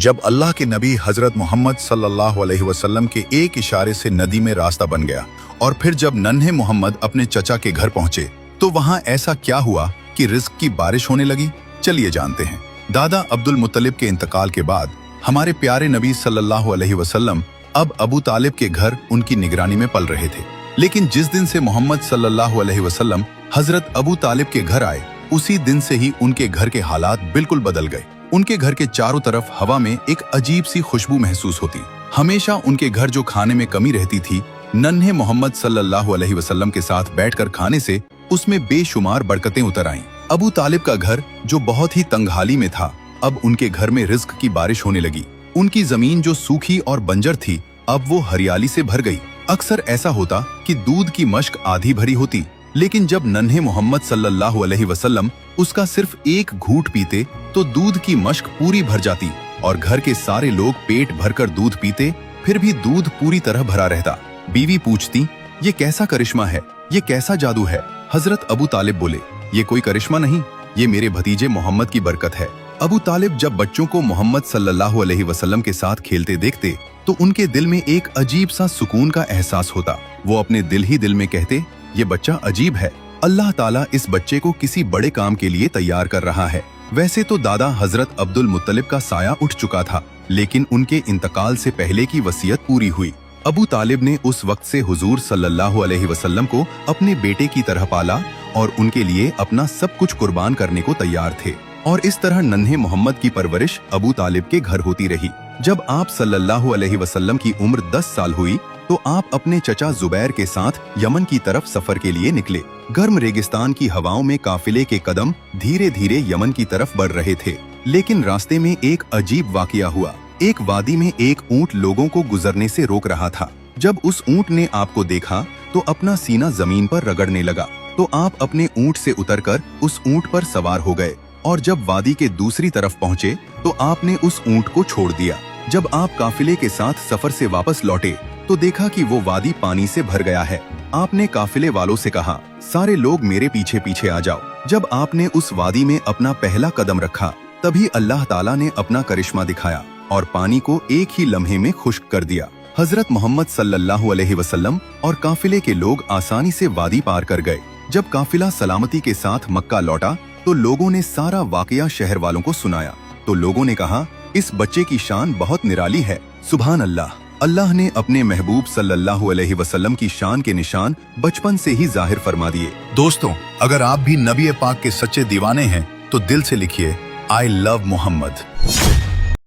जब अल्लाह के नबी हजरत मोहम्मद सल्लल्लाहु अलैहि वसल्लम के एक इशारे से नदी में रास्ता बन गया और फिर जब नन्हे मोहम्मद अपने चचा के घर पहुंचे तो वहां ऐसा क्या हुआ कि रिस्क की बारिश होने लगी। चलिए जानते हैं। दादा अब्दुल मुत्तलिब के इंतकाल के बाद हमारे प्यारे नबी सल्लल्लाहु अलैहि वसल्लम अब अबू तालिब के घर उनकी निगरानी में पल रहे थे। लेकिन जिस दिन से मोहम्मद सल्लल्लाहु अलैहि वसल्लम हजरत अबू तालिब के घर आए उसी दिन से ही उनके घर के हालात बिल्कुल बदल गए। उनके घर के चारों तरफ हवा में एक अजीब सी खुशबू महसूस होती। हमेशा उनके घर जो खाने में कमी रहती थी, नन्हे मोहम्मद सल्लल्लाहु अलैहि वसल्लम के साथ बैठकर खाने से उसमें बेशुमार बरकतें उतर आईं। अबू तालिब का घर जो बहुत ही तंगहाली में था, अब उनके घर में रिज्क की बारिश होने लगी। उनकी जमीन जो सूखी और बंजर थी, अब वो हरियाली से भर गई। अक्सर ऐसा होता कि दूध की मश्क आधी भरी होती, लेकिन जब नन्हे मोहम्मद सल्लल्लाहु अलैहि वसल्लम उसका सिर्फ एक घूंट पीते तो दूध की मश्क पूरी भर जाती और घर के सारे लोग पेट भरकर दूध पीते, फिर भी दूध पूरी तरह भरा रहता। बीवी पूछती, ये कैसा करिश्मा है, ये कैसा जादू है? हजरत अबू तालिब बोले, ये कोई करिश्मा नहीं, ये मेरे भतीजे मोहम्मद की बरकत है। अबू तालिब जब बच्चों को मोहम्मद सल्लल्लाहु अलैहि वसल्लम के साथ खेलते देखते तो उनके दिल में एक अजीब सा सुकून का एहसास होता। वो अपने दिल ही दिल में कहते, ये बच्चा अजीब है, अल्लाह ताला इस बच्चे को किसी बड़े काम के लिए तैयार कर रहा है। वैसे तो दादा हजरत अब्दुल मुत्तलिब का साया उठ चुका था, लेकिन उनके इंतकाल से पहले की वसीयत पूरी हुई। अबू तालिब ने उस वक्त से हुजूर सल्लल्लाहु अलैहि वसल्लम को अपने बेटे की तरह पाला और उनके लिए अपना सब कुछ कुर्बान करने को तैयार थे। और इस तरह नन्हे मोहम्मद की परवरिश अबू तालिब के घर होती रही। जब आप सल्लल्लाहु अलैहि वसल्लम की उम्र 10 साल हुई तो आप अपने चचा जुबैर के साथ यमन की तरफ सफर के लिए निकले। गर्म रेगिस्तान की हवाओं में काफिले के कदम धीरे धीरे यमन की तरफ बढ़ रहे थे, लेकिन रास्ते में एक अजीब वाकया हुआ। एक वादी में एक ऊंट लोगों को गुजरने से रोक रहा था। जब उस ऊंट ने आपको देखा तो अपना सीना जमीन पर रगड़ने लगा, तो आप अपने ऊंट से उतरकर उस ऊंट पर सवार हो गए और जब वादी के दूसरी तरफ पहुंचे तो आपने उस ऊंट को छोड़ दिया। जब आप काफिले के साथ सफर से वापस लौटे तो देखा कि वो वादी पानी से भर गया है। आपने काफिले वालों से कहा, सारे लोग मेरे पीछे पीछे आ जाओ। जब आपने उस वादी में अपना पहला कदम रखा तभी अल्लाह ताला ने अपना करिश्मा दिखाया और पानी को एक ही लम्हे में खुश्क कर दिया। हजरत मोहम्मद सल्लल्लाहु अलैहि वसल्लम और काफिले के लोग आसानी से वादी पार कर गए। जब काफिला सलामती के साथ मक्का लौटा तो लोगों ने सारा वाकया शहर वालों को सुनाया। तो लोगों ने कहा, इस बच्चे की शान बहुत निराली है। सुभान अल्लाह। अल्लाह ने अपने महबूब सल्लल्लाहु अलैहि वसल्लम की शान के निशान बचपन से ही जाहिर फरमा दिए। दोस्तों, अगर आप भी नबी पाक के सच्चे दीवाने हैं तो दिल से लिखिए, आई लव मोहम्मद।